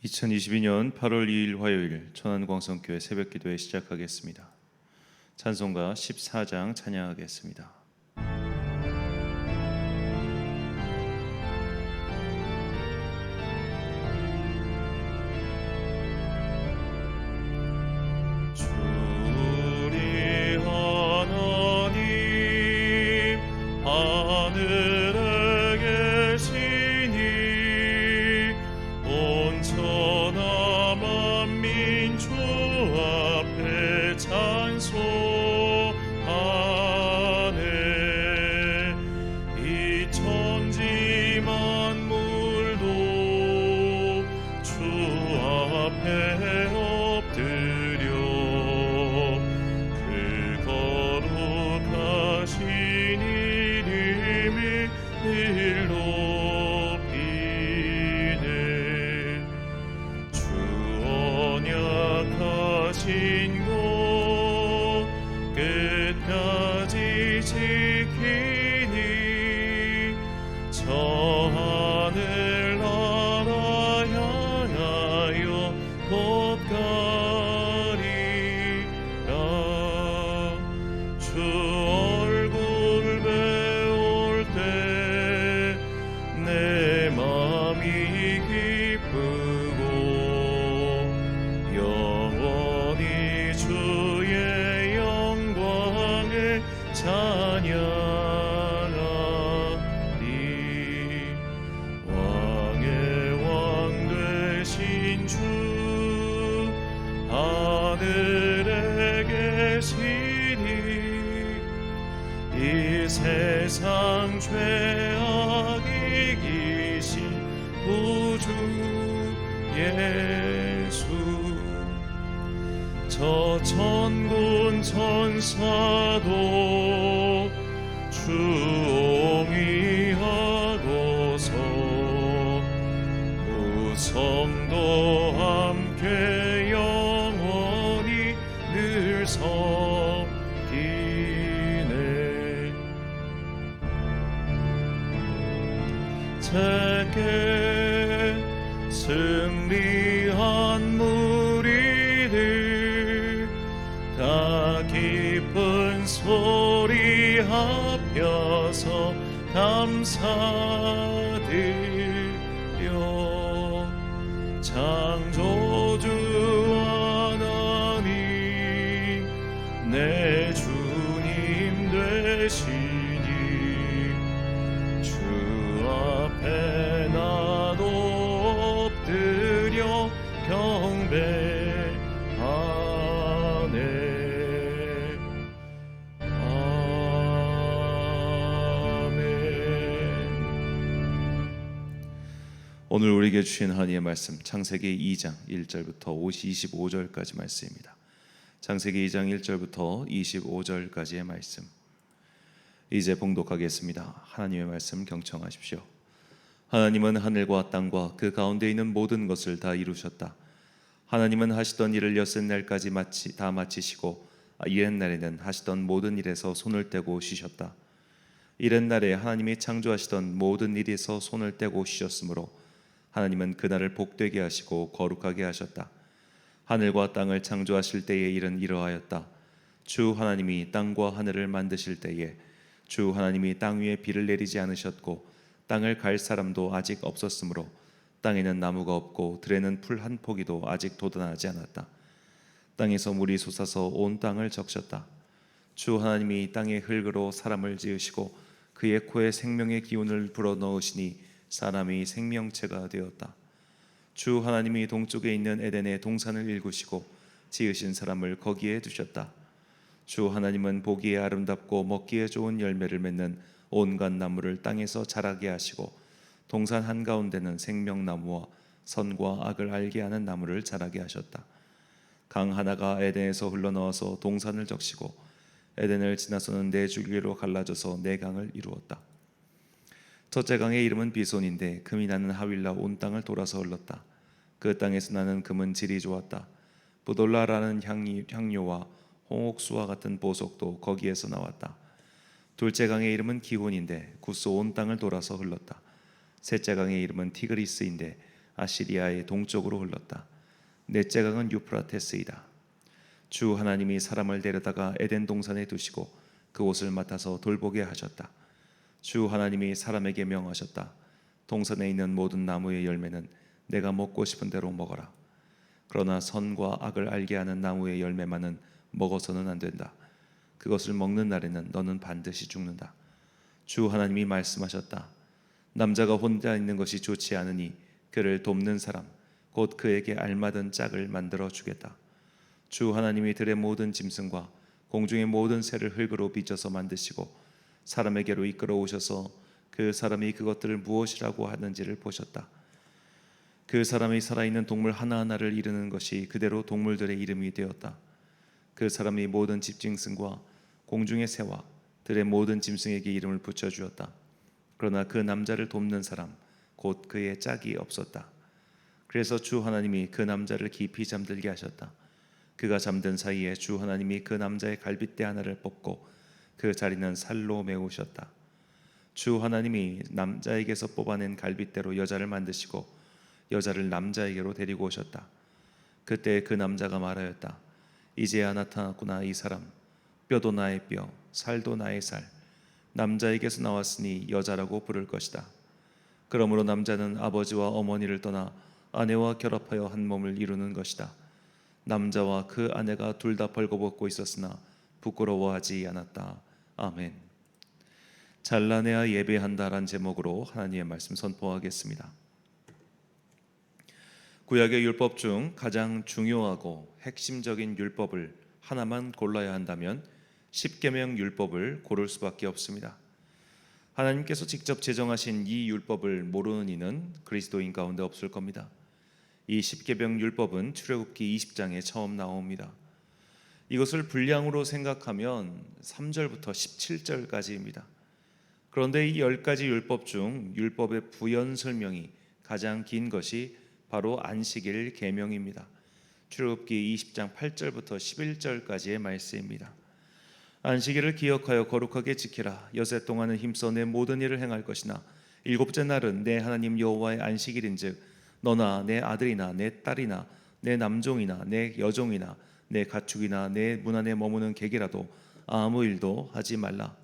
2022년 8월 2일 화요일 천안광성교회 새벽기도회 시작하겠습니다. 찬송가 14장 찬양하겠습니다. 주리 하나님 하늘에 계시니 온 천하 만민 주 앞에 찬송하네. 이 천지 만물도 주 앞에 엎드려 그 거룩하신 이름을 높이네. 주 언약하신 것 끝까지 지키니 저 하늘 나라 향하여 곧 가리라. 주 얼굴 배울 때 내 맘이 기쁘고 영원히 주의 영광을 찬양하리. 왕의 왕 되신 주 하늘에 계시니 이 세상 죄악 이기신 구주 예수. 저 천군 천사도 주옹이하고서 우성도 함께 영원히 늘 섬기네. 제게 승리한 무리들 다 기쁜 소리 합혀서 감사드려. 창조주 하나님 내 주님 되시니 주 앞에 나도 엎드려 경배하네. 오늘 우리에게 주신 하나님의 말씀 창세기 2장 1절부터 25절까지 말씀입니다. 창세기 2장 1절부터 25절까지의 말씀 이제 봉독하겠습니다. 하나님의 말씀 경청하십시오. 하나님은 하늘과 땅과 그 가운데 있는 모든 것을 다 이루셨다. 하나님은 하시던 일을 여섯날까지 다 마치시고 이튿날에는 하시던 모든 일에서 손을 떼고 쉬셨다. 이튿날에 하나님이 창조하시던 모든 일에서 손을 떼고 쉬셨으므로 하나님은 그날을 복되게 하시고 거룩하게 하셨다. 하늘과 땅을 창조하실 때의 일은 이러하였다. 주 하나님이 땅과 하늘을 만드실 때에 주 하나님이 땅 위에 비를 내리지 않으셨고 땅을 갈 사람도 아직 없었으므로 땅에는 나무가 없고 들에는 풀 한 포기도 아직 돋아나지 않았다. 땅에서 물이 솟아서 온 땅을 적셨다. 주 하나님이 땅의 흙으로 사람을 지으시고 그의 코에 생명의 기운을 불어넣으시니 사람이 생명체가 되었다. 주 하나님이 동쪽에 있는 에덴의 동산을 일구시고 지으신 사람을 거기에 두셨다. 주 하나님은 보기에 아름답고 먹기에 좋은 열매를 맺는 온갖 나무를 땅에서 자라게 하시고 동산 한가운데는 생명나무와 선과 악을 알게 하는 나무를 자라게 하셨다. 강 하나가 에덴에서 흘러나와서 동산을 적시고 에덴을 지나서는 네 줄기로 갈라져서 네 강을 이루었다. 첫째 강의 이름은 비손인데 금이 나는 하윌라 온 땅을 돌아서 흘렀다. 그 땅에서 나는 금은 질이 좋았다. 부돌라라는 향료와 홍옥수와 같은 보석도 거기에서 나왔다. 둘째 강의 이름은 기혼인데 구스 온 땅을 돌아서 흘렀다. 셋째 강의 이름은 티그리스인데 아시리아의 동쪽으로 흘렀다. 넷째 강은 유프라테스이다. 주 하나님이 사람을 데려다가 에덴 동산에 두시고 그곳을 맡아서 돌보게 하셨다. 주 하나님이 사람에게 명하셨다. 동산에 있는 모든 나무의 열매는 내가 먹고 싶은 대로 먹어라. 그러나 선과 악을 알게 하는 나무의 열매만은 먹어서는 안 된다. 그것을 먹는 날에는 너는 반드시 죽는다. 주 하나님이 말씀하셨다. 남자가 혼자 있는 것이 좋지 않으니 그를 돕는 사람 곧 그에게 알맞은 짝을 만들어 주겠다. 주 하나님이 들의 모든 짐승과 공중의 모든 새를 흙으로 빚어서 만드시고 사람에게로 이끌어 오셔서 그 사람이 그것들을 무엇이라고 하는지를 보셨다. 그 사람이 살아있는 동물 하나하나를 이루는 것이 그대로 동물들의 이름이 되었다. 그 사람이 모든 집짐승과 공중의 새와 들의 모든 짐승에게 이름을 붙여주었다. 그러나 그 남자를 돕는 사람 곧 그의 짝이 없었다. 그래서 주 하나님이 그 남자를 깊이 잠들게 하셨다. 그가 잠든 사이에 주 하나님이 그 남자의 갈빗대 하나를 뽑고 그 자리는 살로 메우셨다. 주 하나님이 남자에게서 뽑아낸 갈빗대로 여자를 만드시고 여자를 남자에게로 데리고 오셨다. 그때 그 남자가 말하였다. 이제야 나타났구나 이 사람. 뼈도 나의 뼈, 살도 나의 살. 남자에게서 나왔으니 여자라고 부를 것이다. 그러므로 남자는 아버지와 어머니를 떠나 아내와 결합하여 한 몸을 이루는 것이다. 남자와 그 아내가 둘 다 벌거벗고 있었으나 부끄러워하지 않았다. 아멘. 잘라내야 예배한다란 제목으로 하나님의 말씀 선포하겠습니다. 구약의 율법 중 가장 중요하고 핵심적인 율법을 하나만 골라야 한다면 십계명 율법을 고를 수밖에 없습니다. 하나님께서 직접 제정하신 이 율법을 모르는 이는 그리스도인 가운데 없을 겁니다. 이 십계명 율법은 출애굽기 20장에 처음 나옵니다. 이것을 분량으로 생각하면 3절부터 17절까지입니다. 그런데 이 10가지 율법 중 율법의 부연 설명이 가장 긴 것이 바로 안식일 계명입니다. 출애굽기 20장 8절부터 11절까지의 말씀입니다. 안식일을 기억하여 거룩하게 지키라. 여섯 동안은 힘써 내 모든 일을 행할 것이나 일곱째 날은 내 하나님 여호와의 안식일인즉 너나 내 아들이나 내 딸이나 내 남종이나 내 여종이나 내 가축이나 내 문 안에 머무는 객이라도 아무 일도 하지 말라.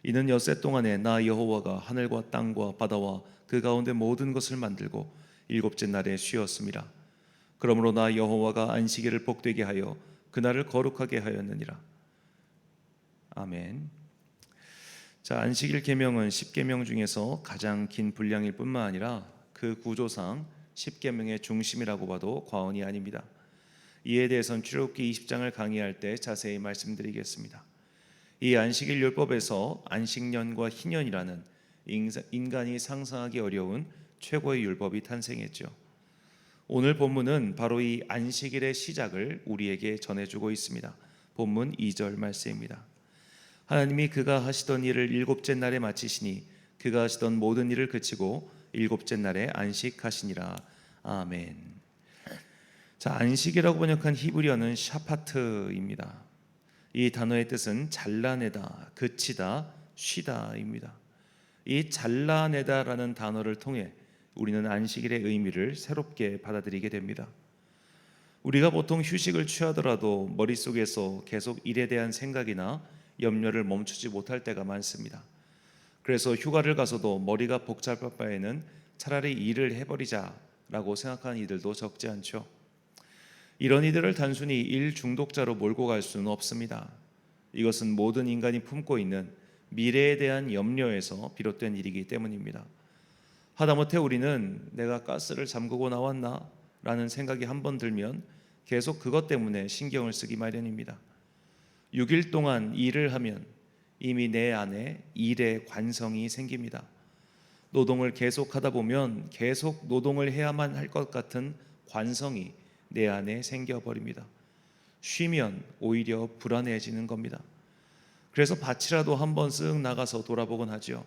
이는 엿새 동안에 나 여호와가 하늘과 땅과 바다와 그 가운데 모든 것을 만들고 일곱째 날에 쉬었음이라. 그러므로 나 여호와가 안식일을 복되게 하여 그날을 거룩하게 하였느니라. 아멘. 자, 안식일 계명은 십계명 중에서 가장 긴 분량일 뿐만 아니라 그 구조상 십계명의 중심이라고 봐도 과언이 아닙니다. 이에 대해서는 출애굽기 20장을 강의할 때 자세히 말씀드리겠습니다. 이 안식일 율법에서 안식년과 희년이라는 인간이 상상하기 어려운 최고의 율법이 탄생했죠. 오늘 본문은 바로 이 안식일의 시작을 우리에게 전해주고 있습니다. 본문 2절 말씀입니다. 하나님이 그가 하시던 일을 일곱째 날에 마치시니 그가 하시던 모든 일을 그치고 일곱째 날에 안식하시니라. 아멘. 자, 안식이라고 번역한 히브리어는 샤파트입니다. 이 단어의 뜻은 잘라내다, 그치다, 쉬다입니다. 이 잘라내다라는 단어를 통해 우리는 안식일의 의미를 새롭게 받아들이게 됩니다. 우리가 보통 휴식을 취하더라도 머릿속에서 계속 일에 대한 생각이나 염려를 멈추지 못할 때가 많습니다. 그래서 휴가를 가서도 머리가 복잡할 바에는 차라리 일을 해버리자라고 생각하는 이들도 적지 않죠. 이런 이들을 단순히 일 중독자로 몰고 갈 수는 없습니다. 이것은 모든 인간이 품고 있는 미래에 대한 염려에서 비롯된 일이기 때문입니다. 하다못해 우리는 내가 가스를 잠그고 나왔나? 라는 생각이 한번 들면 계속 그것 때문에 신경을 쓰기 마련입니다. 6일 동안 일을 하면 이미 내 안에 일의 관성이 생깁니다. 노동을 계속하다 보면 계속 노동을 해야만 할 것 같은 관성이 내 안에 생겨버립니다. 쉬면 오히려 불안해지는 겁니다. 그래서 밭이라도 한번 쓱 나가서 돌아보곤 하죠.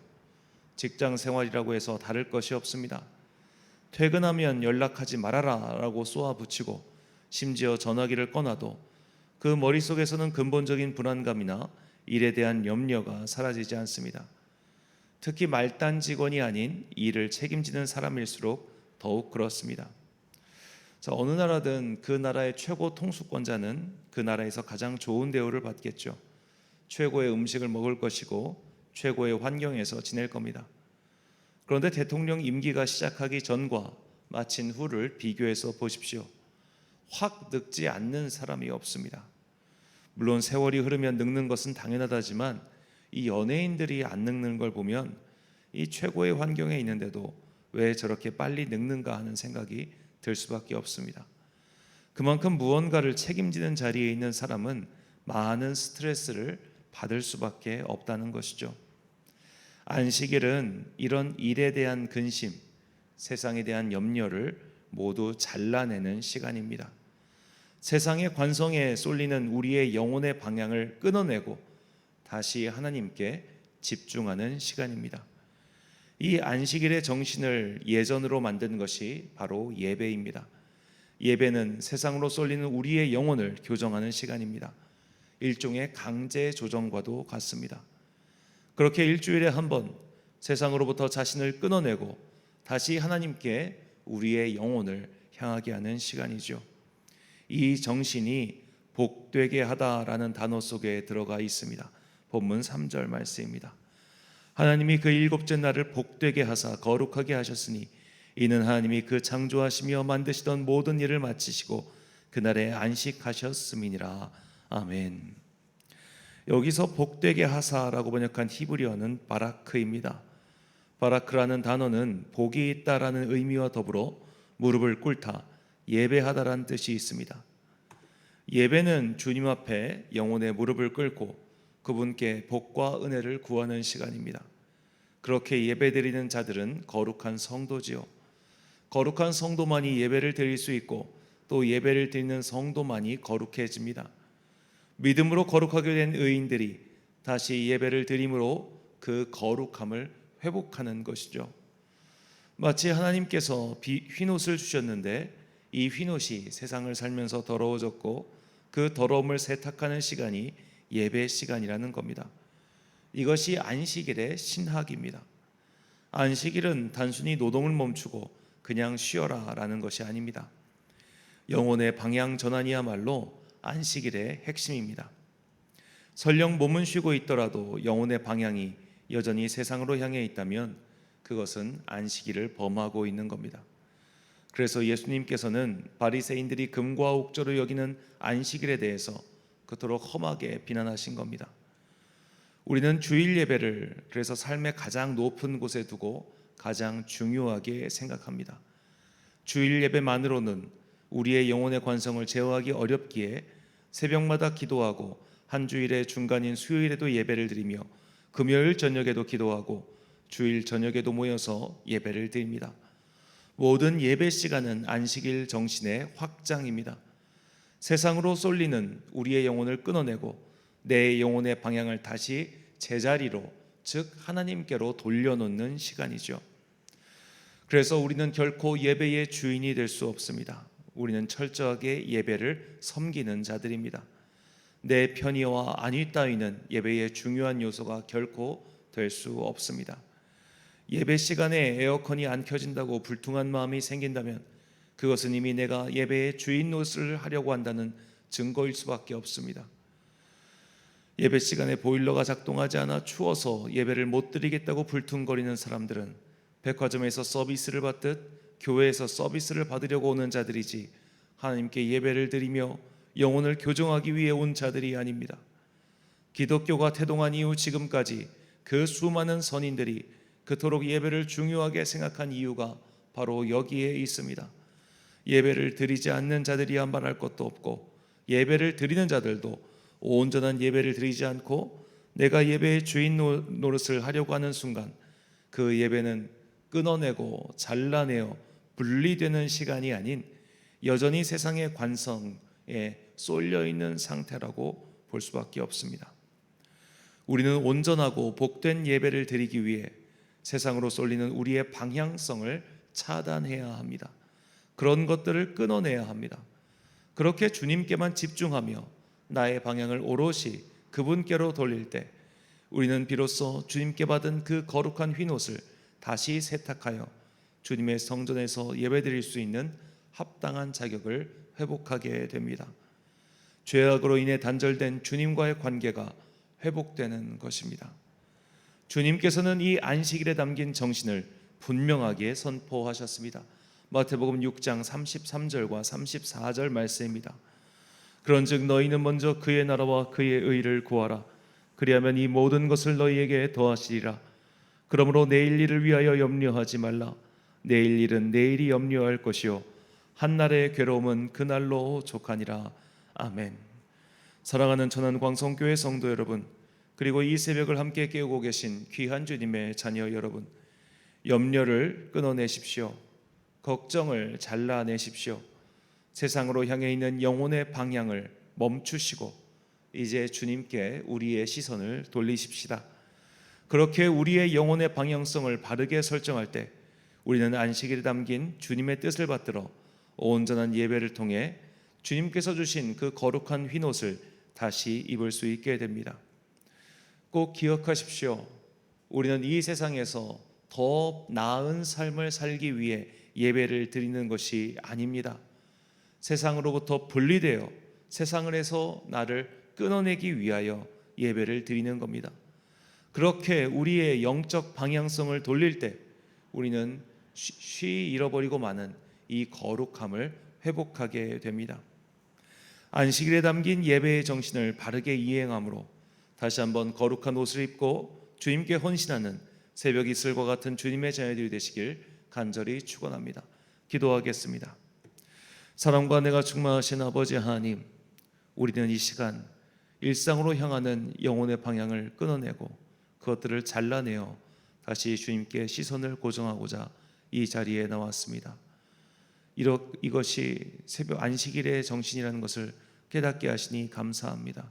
직장 생활이라고 해서 다를 것이 없습니다. 퇴근하면 연락하지 말아라 라고 쏘아붙이고 심지어 전화기를 꺼놔도 그 머릿속에서는 근본적인 불안감이나 일에 대한 염려가 사라지지 않습니다. 특히 말단 직원이 아닌 일을 책임지는 사람일수록 더욱 그렇습니다. 자, 어느 나라든 그 나라의 최고 통수권자는 그 나라에서 가장 좋은 대우를 받겠죠. 최고의 음식을 먹을 것이고 최고의 환경에서 지낼 겁니다. 그런데 대통령 임기가 시작하기 전과 마친 후를 비교해서 보십시오. 확 늙지 않는 사람이 없습니다. 물론 세월이 흐르면 늙는 것은 당연하다지만 이 연예인들이 안 늙는 걸 보면 이 최고의 환경에 있는데도 왜 저렇게 빨리 늙는가 하는 생각이 들 수밖에 없습니다. 그만큼 무언가를 책임지는 자리에 있는 사람은 많은 스트레스를 받을 수밖에 없다는 것이죠. 안식일은 이런 일에 대한 근심, 세상에 대한 염려를 모두 잘라내는 시간입니다. 세상의 관성에 쏠리는 우리의 영혼의 방향을 끊어내고 다시 하나님께 집중하는 시간입니다. 이 안식일의 정신을 예전으로 만든 것이 바로 예배입니다. 예배는 세상으로 쏠리는 우리의 영혼을 교정하는 시간입니다. 일종의 강제 조정과도 같습니다. 그렇게 일주일에 한 번 세상으로부터 자신을 끊어내고 다시 하나님께 우리의 영혼을 향하게 하는 시간이죠. 이 정신이 복되게 하다라는 단어 속에 들어가 있습니다. 본문 3절 말씀입니다. 하나님이 그 일곱째 날을 복되게 하사 거룩하게 하셨으니 이는 하나님이 그 창조하시며 만드시던 모든 일을 마치시고 그날에 안식하셨음이니라. 아멘. 여기서 복되게 하사라고 번역한 히브리어는 바라크입니다. 바라크라는 단어는 복이 있다라는 의미와 더불어 무릎을 꿇다, 예배하다라는 뜻이 있습니다. 예배는 주님 앞에 영혼의 무릎을 꿇고 그분께 복과 은혜를 구하는 시간입니다. 그렇게 예배드리는 자들은 거룩한 성도지요. 거룩한 성도만이 예배를 드릴 수 있고 또 예배를 드리는 성도만이 거룩해집니다. 믿음으로 거룩하게 된 의인들이 다시 예배를 드림으로 그 거룩함을 회복하는 것이죠. 마치 하나님께서 흰옷을 주셨는데 이 흰옷이 세상을 살면서 더러워졌고 그 더러움을 세탁하는 시간이 예배 시간이라는 겁니다. 이것이 안식일의 신학입니다. 안식일은 단순히 노동을 멈추고 그냥 쉬어라 라는 것이 아닙니다. 영혼의 방향 전환이야말로 안식일의 핵심입니다. 설령 몸은 쉬고 있더라도 영혼의 방향이 여전히 세상으로 향해 있다면 그것은 안식일을 범하고 있는 겁니다. 그래서 예수님께서는 바리새인들이 금과 옥조로 여기는 안식일에 대해서 그토록 험하게 비난하신 겁니다. 우리는 주일 예배를 그래서 삶의 가장 높은 곳에 두고 가장 중요하게 생각합니다. 주일 예배만으로는 우리의 영혼의 관성을 제어하기 어렵기에 새벽마다 기도하고 한 주일의 중간인 수요일에도 예배를 드리며 금요일 저녁에도 기도하고 주일 저녁에도 모여서 예배를 드립니다. 모든 예배 시간은 안식일 정신의 확장입니다. 세상으로 쏠리는 우리의 영혼을 끊어내고 내 영혼의 방향을 다시 제자리로, 즉 하나님께로 돌려놓는 시간이죠. 그래서 우리는 결코 예배의 주인이 될 수 없습니다. 우리는 철저하게 예배를 섬기는 자들입니다. 내 편의와 안위 따위는 예배의 중요한 요소가 결코 될 수 없습니다. 예배 시간에 에어컨이 안 켜진다고 불퉁한 마음이 생긴다면 그것은 이미 내가 예배의 주인 노릇을 하려고 한다는 증거일 수밖에 없습니다. 예배 시간에 보일러가 작동하지 않아 추워서 예배를 못 드리겠다고 불퉁거리는 사람들은 백화점에서 서비스를 받듯 교회에서 서비스를 받으려고 오는 자들이지 하나님께 예배를 드리며 영혼을 교정하기 위해 온 자들이 아닙니다. 기독교가 태동한 이후 지금까지 그 수많은 선인들이 그토록 예배를 중요하게 생각한 이유가 바로 여기에 있습니다. 예배를 드리지 않는 자들이야 말할 것도 없고 예배를 드리는 자들도 온전한 예배를 드리지 않고 내가 예배의 주인 노릇을 하려고 하는 순간 그 예배는 끊어내고 잘라내어 분리되는 시간이 아닌 여전히 세상의 관성에 쏠려 있는 상태라고 볼 수밖에 없습니다. 우리는 온전하고 복된 예배를 드리기 위해 세상으로 쏠리는 우리의 방향성을 차단해야 합니다. 그런 것들을 끊어내야 합니다. 그렇게 주님께만 집중하며 나의 방향을 오롯이 그분께로 돌릴 때 우리는 비로소 주님께 받은 그 거룩한 흰옷을 다시 세탁하여 주님의 성전에서 예배드릴 수 있는 합당한 자격을 회복하게 됩니다. 죄악으로 인해 단절된 주님과의 관계가 회복되는 것입니다. 주님께서는 이 안식일에 담긴 정신을 분명하게 선포하셨습니다. 마태복음 6장 33절과 34절 말씀입니다. 그런즉 너희는 먼저 그의 나라와 그의 의를 구하라. 그리하면 이 모든 것을 너희에게 더하시리라. 그러므로 내일 일을 위하여 염려하지 말라. 내일 일은 내일이 염려할 것이요 한날의 괴로움은 그날로 족하니라. 아멘. 사랑하는 천안광성교회 성도 여러분, 그리고 이 새벽을 함께 깨우고 계신 귀한 주님의 자녀 여러분, 염려를 끊어내십시오. 걱정을 잘라내십시오. 세상으로 향해 있는 영혼의 방향을 멈추시고 이제 주님께 우리의 시선을 돌리십시다. 그렇게 우리의 영혼의 방향성을 바르게 설정할 때 우리는 안식일에 담긴 주님의 뜻을 받들어 온전한 예배를 통해 주님께서 주신 그 거룩한 휜옷을 다시 입을 수 있게 됩니다. 꼭 기억하십시오. 우리는 이 세상에서 더 나은 삶을 살기 위해 예배를 드리는 것이 아닙니다. 세상으로부터 분리되어 세상을 해서 나를 끊어내기 위하여 예배를 드리는 겁니다. 그렇게 우리의 영적 방향성을 돌릴 때 우리는 쉬 잃어버리고 마는 이 거룩함을 회복하게 됩니다. 안식일에 담긴 예배의 정신을 바르게 이행함으로 다시 한번 거룩한 옷을 입고 주님께 헌신하는 새벽 이슬과 같은 주님의 자녀들이 되시길 간절히 축원합니다. 기도하겠습니다. 사랑과 은혜가 충만하신 아버지 하나님, 우리는 이 시간 일상으로 향하는 영혼의 방향을 끊어내고 그것들을 잘라내어 다시 주님께 시선을 고정하고자 이 자리에 나왔습니다. 이것이 새벽 안식일의 정신이라는 것을 깨닫게 하시니 감사합니다.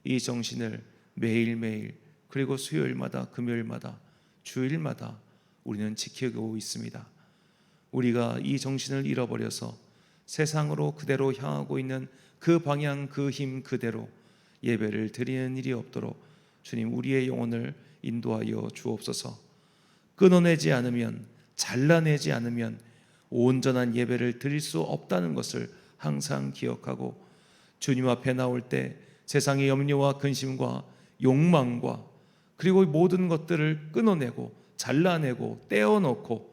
이 정신을 매일매일 그리고 수요일마다 금요일마다 주일마다 우리는 지키고 있습니다. 우리가 이 정신을 잃어버려서 세상으로 그대로 향하고 있는 그 방향 그 힘 그대로 예배를 드리는 일이 없도록 주님 우리의 영혼을 인도하여 주옵소서. 끊어내지 않으면 잘라내지 않으면 온전한 예배를 드릴 수 없다는 것을 항상 기억하고 주님 앞에 나올 때 세상의 염려와 근심과 욕망과 그리고 모든 것들을 끊어내고 잘라내고 떼어놓고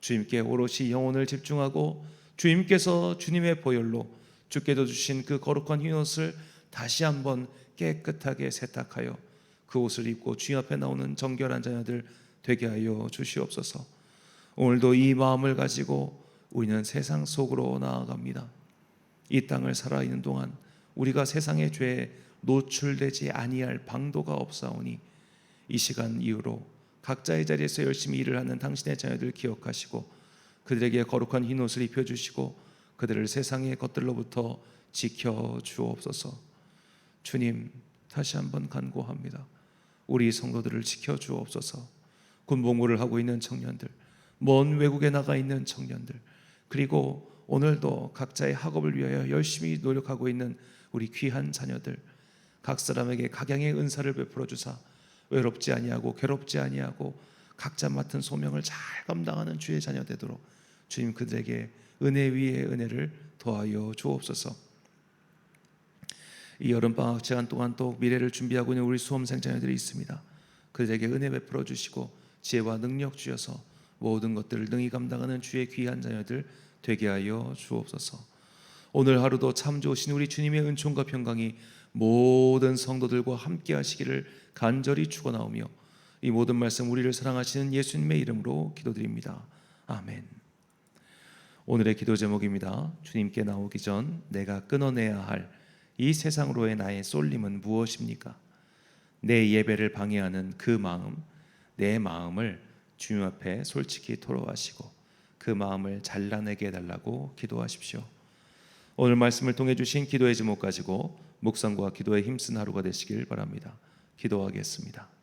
주님께 오롯이 영혼을 집중하고 주님께서 주님의 보혈로 주께서 주신 그 거룩한 흰옷을 다시 한번 깨끗하게 세탁하여 그 옷을 입고 주님 앞에 나오는 정결한 자녀들 되게 하여 주시옵소서. 오늘도 이 마음을 가지고 우리는 세상 속으로 나아갑니다. 이 땅을 살아있는 동안 우리가 세상의 죄에 노출되지 아니할 방도가 없사오니 이 시간 이후로 각자의 자리에서 열심히 일을 하는 당신의 자녀들 기억하시고 그들에게 거룩한 흰옷을 입혀주시고 그들을 세상의 것들로부터 지켜주옵소서. 주님, 다시 한번 간구합니다. 우리 성도들을 지켜주옵소서. 군복무를 하고 있는 청년들, 먼 외국에 나가 있는 청년들, 그리고 오늘도 각자의 학업을 위하여 열심히 노력하고 있는 우리 귀한 자녀들, 각 사람에게 각양의 은사를 베풀어 주사 외롭지 아니하고 괴롭지 아니하고 각자 맡은 소명을 잘 감당하는 주의 자녀 되도록 주님 그들에게 은혜 위에 은혜를 더하여 주옵소서. 이 여름방학 시간 동안 또 미래를 준비하고 있는 우리 수험생 자녀들이 있습니다. 그들에게 은혜 베풀어 주시고 지혜와 능력 주셔서 모든 것들을 능히 감당하는 주의 귀한 자녀들 되게 하여 주옵소서. 오늘 하루도 참 좋으신 우리 주님의 은총과 평강이 모든 성도들과 함께 하시기를 간절히 축원하오며 이 모든 말씀 우리를 사랑하시는 예수님의 이름으로 기도드립니다. 아멘. 오늘의 기도 제목입니다. 주님께 나오기 전 내가 끊어내야 할 이 세상으로의 나의 쏠림은 무엇입니까? 내 예배를 방해하는 그 마음, 내 마음을 주님 앞에 솔직히 토로하시고 그 마음을 잘라내게 해달라고 기도하십시오. 오늘 말씀을 통해 주신 기도의 제목 가지고 묵상과 기도에 힘쓴 하루가 되시길 바랍니다. 기도하겠습니다.